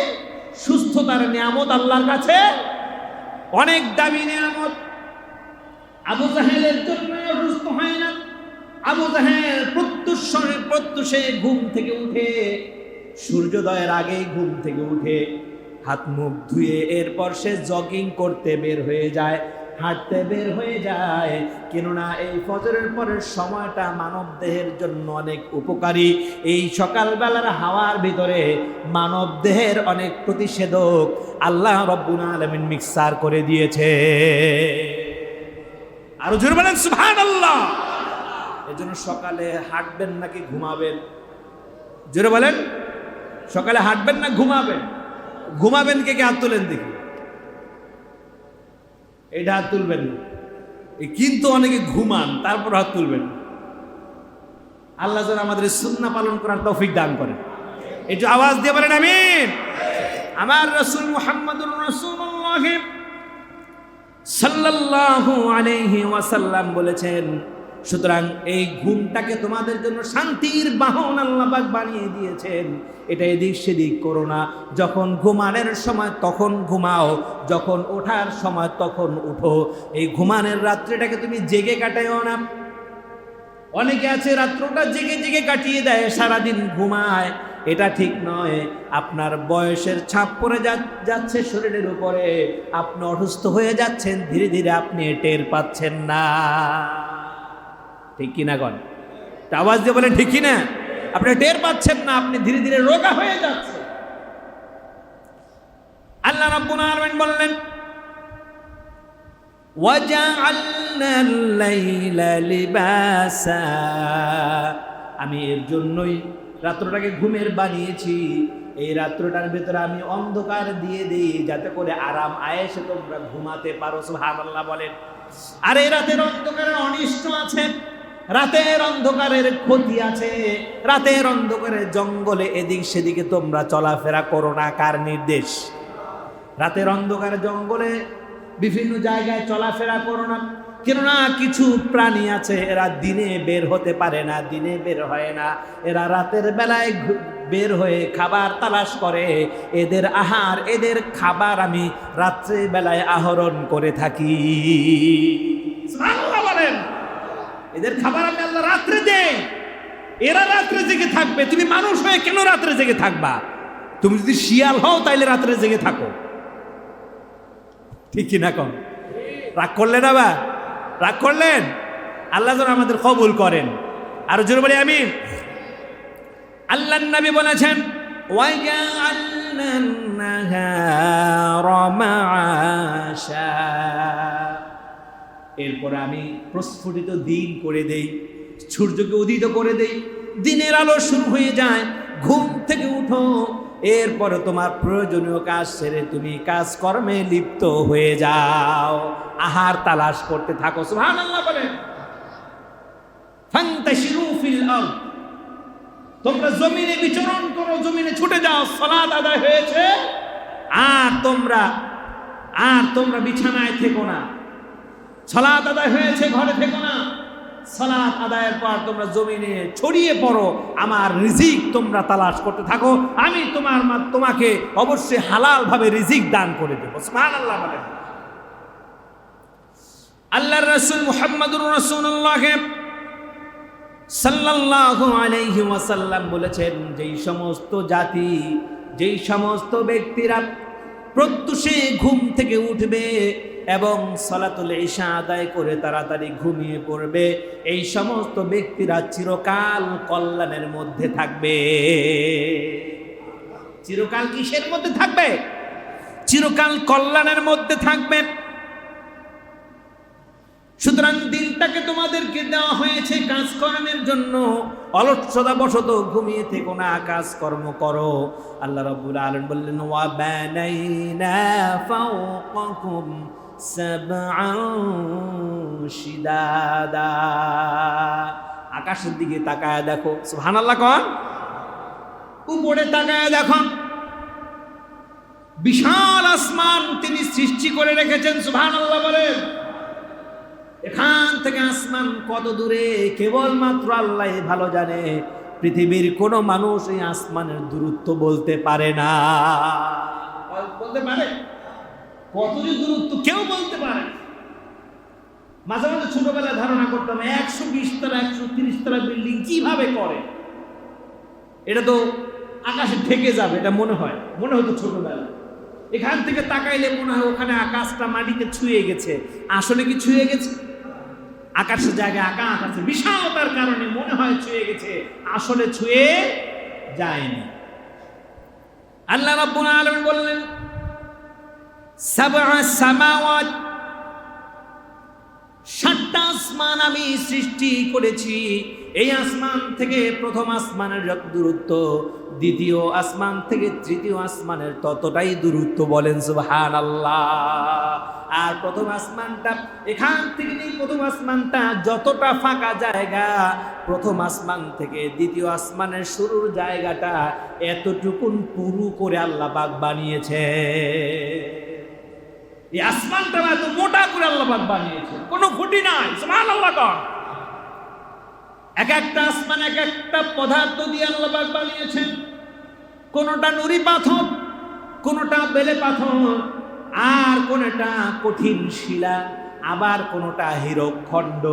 সুস্থতার নিয়ামত আল্লাহর কাছে অনেক দামি নিয়ামত। আবু জাহেলের জন্য অসুস্থ হয় না। আবু জাহেল প্রত্যুষে ঘুম থেকে উঠে, সূর্যোদয়ের আগেই ঘুম থেকে উঠে হাত মুখ ধুয়ে এরপর সে জগিং করতে বের হয়ে যায়, হাঁটতে বের হয়ে যায়। কেননা এই ফজরের পরের সময়টা মানব দেহের জন্য অনেক উপকারী। এই সকালবেলার হাওয়ার ভিতরে মানব দেহের অনেক প্রতিষেধক আল্লাহ রব্বুল আলামিন মিক্সার করে দিয়েছে। আরো জোরে বলেন সুবহানাল্লাহ। এজন্য সকালে হাঁটবেন নাকি ঘুমাবেন? জোরে বলেন, সকালে হাঁটবেন না ঘুমাবেন? ঘুমাবেন কে কে হাত তোলেন দেখি। এইটা হাত তুলবেন না, কিন্তু অনেকে ঘুমান তারপর হাত তুলবেন। আল্লাহ যেন আমাদের সুন্নাহ পালন করার তৌফিক দান করেন। একটু আওয়াজ দিয়ে বলেন আমিন। আমার রাসূল মুহাম্মদুর রাসূলুল্লাহ সাল্লাল্লাহু আলাইহি ওয়াসাল্লাম বলেছেন, সুতরাং এই ঘুমটাকে তোমাদের জন্য শান্তির বাহন আল্লাহ পাক বানিয়ে দিয়েছেন। এটা এদিক সেদিক করো না। যখন ঘুমানোর সময় তখন ঘুমাও, যখন ওঠার সময় তখন উঠো। এই ঘুমানোর রাত্রিটাকে তুমি জেগে কাটাইও না। অনেকে আছে রাত্রটা জেগে জেগে কাটিয়ে দেয়, সারাদিন ঘুমায়। এটা ঠিক নয়। আপনার বয়সের ছাপ পড়ে যাচ্ছে শরীরের উপরে, আপনি অসুস্থ হয়ে যাচ্ছেন, ধীরে ধীরে আপনি টের পাচ্ছেন না। ঠিক কিনা গণ? আওয়াজ দিয়ে বলেন ঠিক কিনা? আপনি টের পাচ্ছেন না, আপনি ধীরে ধীরে রোগা হয়ে যাচ্ছেন। আল্লাহ রাব্বুল আলামিন বললেন, ওয়াজআলনাল লাইলা লিবাসা, আমি এর জন্যই রাত্রটাকে ঘুমের বানিয়েছি। এই রাত্রটার ভেতরে আমি অন্ধকার দিয়ে দিই যাতে করে আরাম আয়েশে তোমরা ঘুমাতে পারো। সুবহানাল্লাহ বলেন। আর এই রাতের অন্ধকারের অনিষ্ট আছে, রাতের অন্ধকারের ক্ষতি আছে। রাতের অন্ধকারে জঙ্গলে এদিক সেদিকে তোমরা চলাফেরা করো না। কার নির্দেশ? রাতের অন্ধকারে জঙ্গলে বিভিন্ন জায়গায় চলাফেরা করো না। কেননা কিছু প্রাণী আছে, এরা দিনে বের হতে পারে না, দিনে বের হয় না। এরা রাতের বেলায় বের হয়ে খাবার তালাশ করে। এদের আহার, এদের খাবার আমি রাত্রে বেলায় আহরণ করে থাকি। সুবহানাল্লাহ বলেন। এদের খাবার আমি আল্লাহ রাত্রে দেই। এরা রাত্রে জেগে থাকবে। তুমি মানুষ হয়ে কেন রাত্রে জেগে থাকবা? তুমি যদি শিয়াল হও তাইলে রাত্রে জেগে থাকো। ঠিক কিনা কম? রাগ করলেন? আবার রাগ করলেন? আল্লাহ যেন আমাদের কবুল করেন। আরো জোরে বলি আমিন। আল্লাহর নবী বলেছেন, ওয়াজআলনান নাহারা মাআশা, এরপর আমি প্রস্ফুটিত দিন করে দেই, সূর্যকে উদিত করে দেই, দিনের আলো শুরু হয়ে যায়। ঘুম থেকে উঠো, এরপরে তোমার প্রয়োজনীয় কাজ সেরে তুমি কাজকর্মে লিপ্ত হয়ে যাও, আহার তালাশ করতে থাকো। সুবহানাল্লাহ বলেন। ফান্তাশিরু ফিল আরদ, তোমরা জমিনে বিচরণ করো, জমিনে ছুটে যাও। সালাত আদায় হয়েছে, আর তোমরা বিছানায় থেকো না। সালাত আদায় হয়েছে, ঘরে থেকো না। সালাত আদায়ের পর তোমরা জমিনে ছড়িয়ে পড়ো, আমার রিজিক তোমরা তালাশ করতে থাকো। আমি তোমাকে অবশ্যই হালাল ভাবে রিজিক দান করে দেব। সুবহানাল্লাহ বলেন। আল্লাহর রাসূল মুহাম্মদুর রাসূলুল্লাহ সাল্লাল্লাহু আলাইহি ওয়াসাল্লাম বলেছেন, যেই সমস্ত জাতি, যেই সমস্ত ব্যক্তিরা প্রত্যুষে ঘুম থেকে উঠবে এবং সালাতুল ইশা আদায় করে তাড়াতাড়ি ঘুমিয়ে পড়বে, এই সমস্ত ব্যক্তিরা চিরকাল কল্যাণের মধ্যে থাকবে। চিরকাল কিসের মধ্যে থাকবে? চিরকাল কল্যাণের মধ্যে থাকবে। সুতরাং দিনটাকে তোমাদেরকে দেওয়া হয়েছে কাজকর্মের জন্য। অলসতা বশত ঘুমিয়ে থেকো না, কাজকর্ম করো। আল্লাহ রাব্বুল আলামিন বললেন, ওয়া বানাইনা ফাওকাকুম সাবআন শিদাদা, আকাশের দিকে তাকায় দেখো, সুবহানাল্লাহ কোন, উপরে তাকায় দেখো, বিশাল আসমান তিনি সৃষ্টি করে রেখেছেন, সুবহানাল্লাহ বলেন। এখান থেকে আসমান কত দূরে কেবলমাত্র আল্লাহ ভালো জানে। পৃথিবীর কোন মানুষ এই আসমানের দূরত্ব বলতে পারে না। বলতে পারে কত দূরত্ব? কেউ বলতে পারে। মাঝে মাঝে ছোটবেলায় ধারণা করতাম 120 তলা 130 তলা বিল্ডিং কিভাবে করে, এটা তো আকাশে ঠেকে যাবে, এটা মনে হতো ছোটবেলায়। এখান থেকে তাকাইলে মনে হয় ওখানে আকাশটা মাটিতে ছুঁয়ে গেছে। আসলে কি ছুঁয়ে গেছে? আকাশের জায়গায় আকাশ আছে, বিশালতার কারণে মনে হয় ছুঁয়ে গেছে, আসলে ছুঁয়ে যায়নি। আল্লাহ রাব্বুল আলামিন বললেন, সাবআ সামাওয়াত, 7টা আসমান আমি সৃষ্টি করেছি। এই আসমান থেকে প্রথম আসমানের যত দূরত্ব, দ্বিতীয় আসমান থেকে তৃতীয় আসমানের ততটাই দূরত্ব, বলেন সুবহানাল্লাহ। আর প্রথম আসমানটা, এখান থেকে প্রথম আসমানটা যতটা ফাঁকা জায়গা, প্রথম আসমান থেকে দ্বিতীয় আসমানের শুরুর জায়গাটা এতটুকুন পুরু করে আল্লাহ পাক বানিয়েছে। এই আসমানটা এত মোটা করে আল্লাহ পাক বানিয়েছে, কোনো খুঁটি নাই, সুবহানাল্লাহ কোন। এক একটা আসমান এক একটা পদার্থ দিয়ে আল্লাহ পাক বানিয়েছেন। কোনটা নুরি পাথর, কোনটা বেলে পাথর, আর কোনটা কঠিন শিলা, আবার কোনটা হীরকখণ্ড।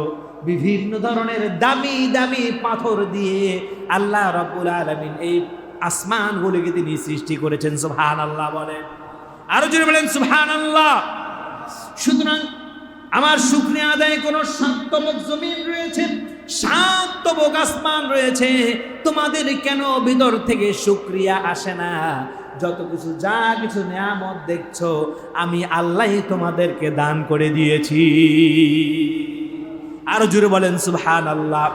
বিভিন্ন ধরনের দামি দামি পাথর দিয়ে আল্লাহ রাব্বুল আলামিন এই আসমানগুলিকে তিনি সৃষ্টি করেছেন, সুবহানাল্লাহ বলেন। আরো জোরে বলেন সুবহানাল্লাহ। সুতরাং আমার শুকরিয়া আদায় কোন শান্তবক জমিন রয়েছে, শান্তবক আসমান রয়েছে, তোমাদের কেন ভিতর থেকে শুকরিয়া আসে না? যত কিছু যা কিছু নিয়ামত দেখছো আমি আল্লাহ তোমাদেরকে দান করে দিয়েছি। আরো জোরে বলেন সুবহানাল্লাহ।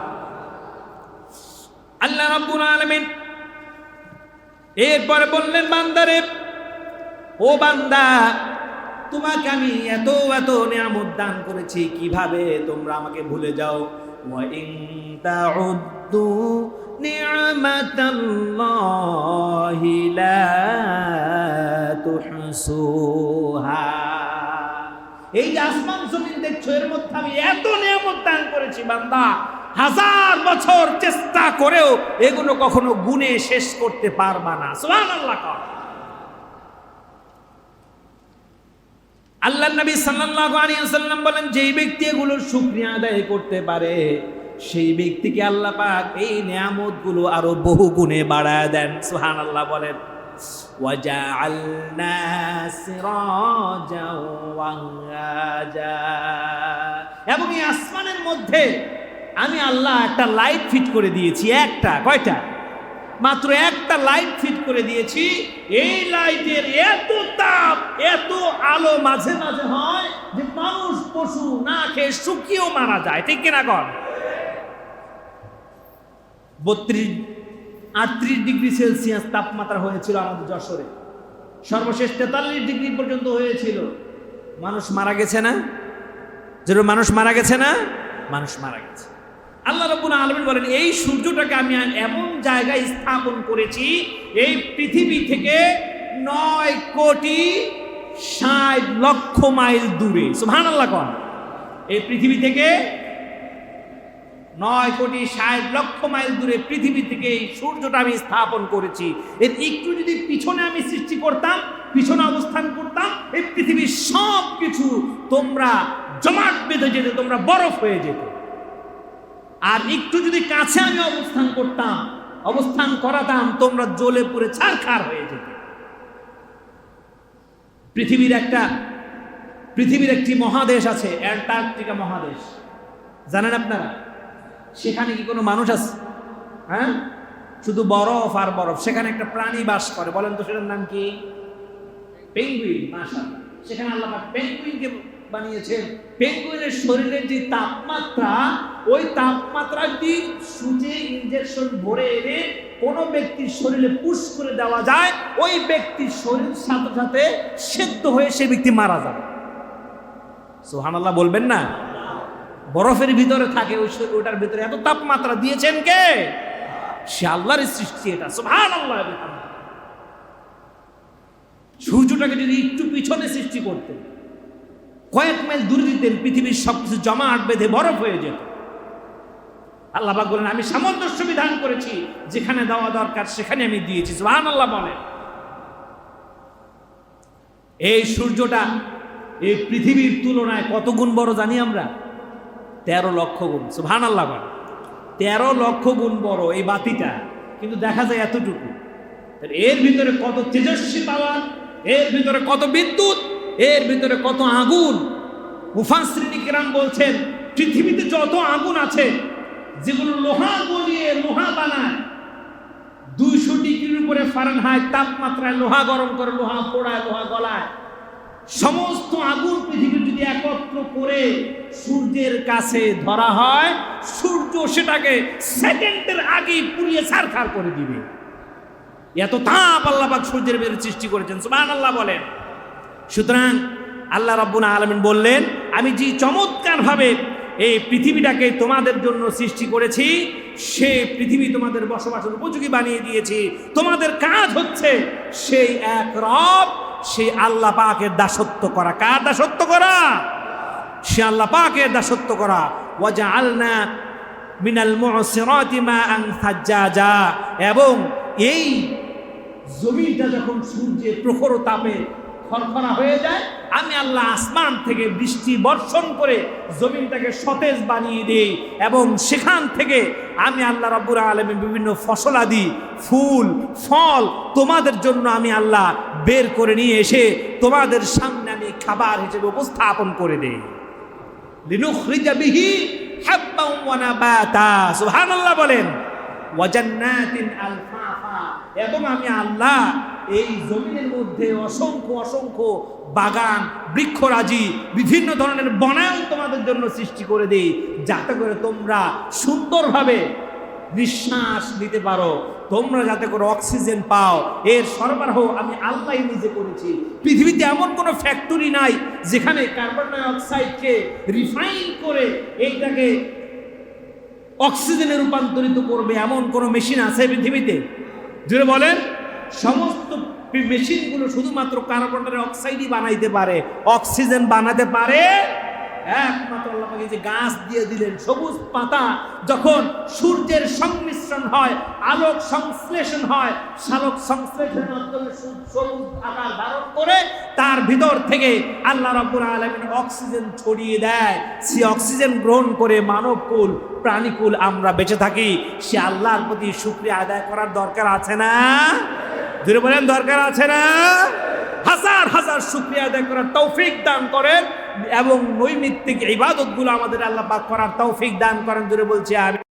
আল্লাহ রাব্বুল আলামিন এরপরে বললেন, বান্দারে, ও বান্দা, তোমাকে আমি এত এত নিয়ামত দান করেছি, কিভাবে তোমরা আমাকে ভুলে যাও? ওয়া ইন তাউদ্দু নি'মাতাল্লাহি লা তুহসুহা। এই যে আসমান জমিন দেখছো, এর মধ্যে আমি এত নিয়ামত দান করেছি বান্দা, 1000 বছর চেষ্টা করেও এগুলো কখনো গুণে শেষ করতে পারবা না, সুবহানাল্লাহ। আল্লাহ নবী সাল্লাল্লাহু আলাইহি ওয়াসাল্লাম বলেন, যেই ব্যক্তি এগুলোর শুকরিয়া আদায় করতে পারে সেই ব্যক্তিকে আল্লাহ পাক এই নিয়ামতগুলো আরো বহু গুণে বাড়ায় দেন, সুবহানাল্লাহ বলেন। ওয়াজআলনা সিরাজাও ওয়াহাজা, এবং এই আসমানের মধ্যে আমি আল্লাহ একটা লাইট ফিট করে দিয়েছি। একটা, কয়টা? মাত্র একটা লাইট ফিট করে দিয়েছি। এই লাইটের এত তাপ, এত আলো মাঝে মাঝে হয় যে মানুষ পশু না খেয়ে শুকিয়েও মারা যায়, ঠিক কিনা কর? 38 ডিগ্রি সেলসিয়াস তাপমাত্রা হয়েছিল আমাদের যশোরে, সর্বশেষ 43 ডিগ্রি পর্যন্ত হয়েছিল। মানুষ মারা গেছে না? যেটা মানুষ মারা গেছে না? মানুষ মারা গেছে। আল্লাহ রাব্বুল আলামিন বলেন, এই সূর্যটাকে আমি এমন জায়গায় স্থাপন করেছি, এই পৃথিবী থেকে 9,60,00,000 মাইল দূরে, সুবহানাল্লাহ কোন। এই পৃথিবী থেকে 9,60,00,000 মাইল দূরে পৃথিবী থেকে এই সূর্যটা আমি স্থাপন করেছি। এর একটু যদি পিছনে আমি সৃষ্টি করতাম, পিছনে অবস্থান করতাম, এই পৃথিবীর সব কিছু তোমরা জমাট বেঁধে যেতে, তোমরা বরফ হয়ে যেত। আর একটু যদি কাছে আমি অবস্থান করাতাম, তোমরা জ্বলে পুড়ে ছারখার হয়ে যেত। পৃথিবীর একটি মহাদেশ আছে, অ্যান্টার্কটিকা মহাদেশ, জানেন আপনারা? সেখানে কি কোনো মানুষ আছে? হ্যাঁ, শুধু বরফ আর বরফ। সেখানে একটা প্রাণী বাস করে, বলেন তো সেটার নাম কি? পেঙ্গুইন। মাশাআল্লাহ, সেখানে আল্লাহ পাক পেঙ্গুইনকে বানিয়েছেন। পেঙ্গুইনের শরীরের যে তাপমাত্রা, ওই তাপমাত্রা যদি সূচে ইনজেকশন ভরে এনে কোনো ব্যক্তির শরীরে পুশ করে দেওয়া যায়, ওই ব্যক্তির শরীর সাথে সাথে সেদ্ধ হয়ে সে ব্যক্তি মারা যাবে। সুবহানাল্লাহ বলবেন না? বরফের ভিতরে থাকে, ওটার ভিতরে এত তাপমাত্রা দিয়েছেন কে? সে আল্লাহর সৃষ্টি। এটা সুবহানাল্লাহ। সূর্যটাকে যদি একটু পিছনে সৃষ্টি করতেন, কয়েক মাইল দূরে দিতেন, পৃথিবীর সবকিছু জমাট বেঁধে বরফ হয়ে যেত। আল্লাহ পাক বলেন আমি সামঞ্জস্য বিধান করেছি, যেখানে দেওয়া দরকার সেখানে আমি দিয়েছি। সুবহানাল্লাহ বলেন। এই সূর্যটা এই পৃথিবীর তুলনায় কত গুণ বড় জানি আমরা? 13 লক্ষ গুণ। সুবহানাল্লাহ বলেন। 13 লক্ষ গুণ বড় এই বাতিটা, কিন্তু দেখা যায় এতটুকু। এর ভিতরে কত তেজস্বী পাওয়ার, এর ভিতরে কত বিদ্যুৎ, এর ভিতরে কত আগুন। মুফাসসিরিন কিরাম বলছেন পৃথিবীতে যত আগুন আছে, যেগুলো লোহা গলিয়ে লোহা বানায়, 200 ডিগ্রির উপরে ফারেনহাইট তাপমাত্রায় লোহা গরম করে লোহা পোড়ায়, লোহা গলায়, সমস্ত আগুন পৃথিবীর যদি একত্র করে সূর্যের কাছে ধরা হয়, সূর্য সেটাকে সেকেন্ডের আগেই পুড়িয়ে ছারখার করে দিবে। এত তাপ আল্লাহ পাক সূর্যের ভিতরে সৃষ্টি করেছেন। সুবহানাল্লাহ বলেন। সুতরাং আল্লাহ রাব্বুল আলামিন বললেন আমি যে চমৎকার ভাবে এই পৃথিবীটাকে তোমাদের জন্য সৃষ্টি করেছি, সে পৃথিবী তোমাদের বসবাসের উপযোগী বানিয়ে দিয়েছি। তোমাদের কাজ হচ্ছে সেই এক রব, সেই আল্লাহ পাকের দাসত্ব করা। কার দাসত্ব করা? সে আল্লাহ পাকের দাসত্ব করা। ওয়াজআলনা মিনাল মু'সিরাতি মাআন সাজ্জাজা। এবং এই জমিটা যখন সূর্যের প্রখর তাপে খরখরা হয়ে যায়, আমি আল্লাহ আসমান থেকে বৃষ্টি বর্ষণ করে জমিনটাকে সতেজ বানিয়ে দিই, এবং সেখান থেকে আমি আল্লাহ রাব্বুল আলামিন বিভিন্ন ফসলাদি, ফুল ফল তোমাদের জন্য আমি আল্লাহ বের করে নিয়ে এসে তোমাদের সামনে আমি খাবার হিসেবে উপস্থাপন করে দেই। লিনুখরিজা বিহি হাব্বান ওয়া নাবাতা। সুবহানাল্লাহ বলেন। ওয়া জান্নাতিন আলফাফা। এবং আমি আল্লাহ এই জমিনের মধ্যে অসংখ্য অসংখ্য বাগান, বৃক্ষরাজি, বিভিন্ন ধরনের বনায়ন তোমাদের জন্য সৃষ্টি করে দেই, যাতে করে তোমরা সুন্দরভাবে নিঃশ্বাস নিতে পারো, তোমরা যাতে করে অক্সিজেন পাও। এর সরবরাহ আমি আল্লাহ নিজে করেছি। পৃথিবীতে এমন কোনো ফ্যাক্টরি নাই যেখানে কার্বন ডাই অক্সাইডকে রিফাইন করে এইটাকে অক্সিজেনে রূপান্তরিত করবে, এমন কোনো মেশিন আছে পৃথিবীতে? জুড়ে বলেন। সমস্ত মেশিনগুলো শুধুমাত্র কার্বন ডাই অক্সাইডই বানাইতে পারে, অক্সিজেন বানাতে পারে একমাত্র আল্লাহ পাক। যে গাছ দিয়ে দিলেন, সবুজ পাতা যখন সূর্যের সংমিশ্রণ হয়, আলোক সংশ্লেষণ হয়, সালোক সংশ্লেষণের মাধ্যমে সবুজ আকার ধারণ করে তার ভিতর থেকে আল্লাহ রাব্বুল আলামিন অক্সিজেন ছড়িয়ে দেয়। সে অক্সিজেন গ্রহণ করে মানবকুল, প্রাণীকুল আমরা বেঁচে থাকি। সে আল্লাহর প্রতি শুকরিয়া আদায় করার দরকার আছে না? জুড়ে বলেন, দরকার আছে না? হাজার হাজার শুকরিয়া আদায় করার তৌফিক দান করেন, এবং নৈমিত্তিক ইবাদতগুলো আমাদের আল্লাহ পাক করার তৌফিক দান করেন। জুড়ে বলছি আমি।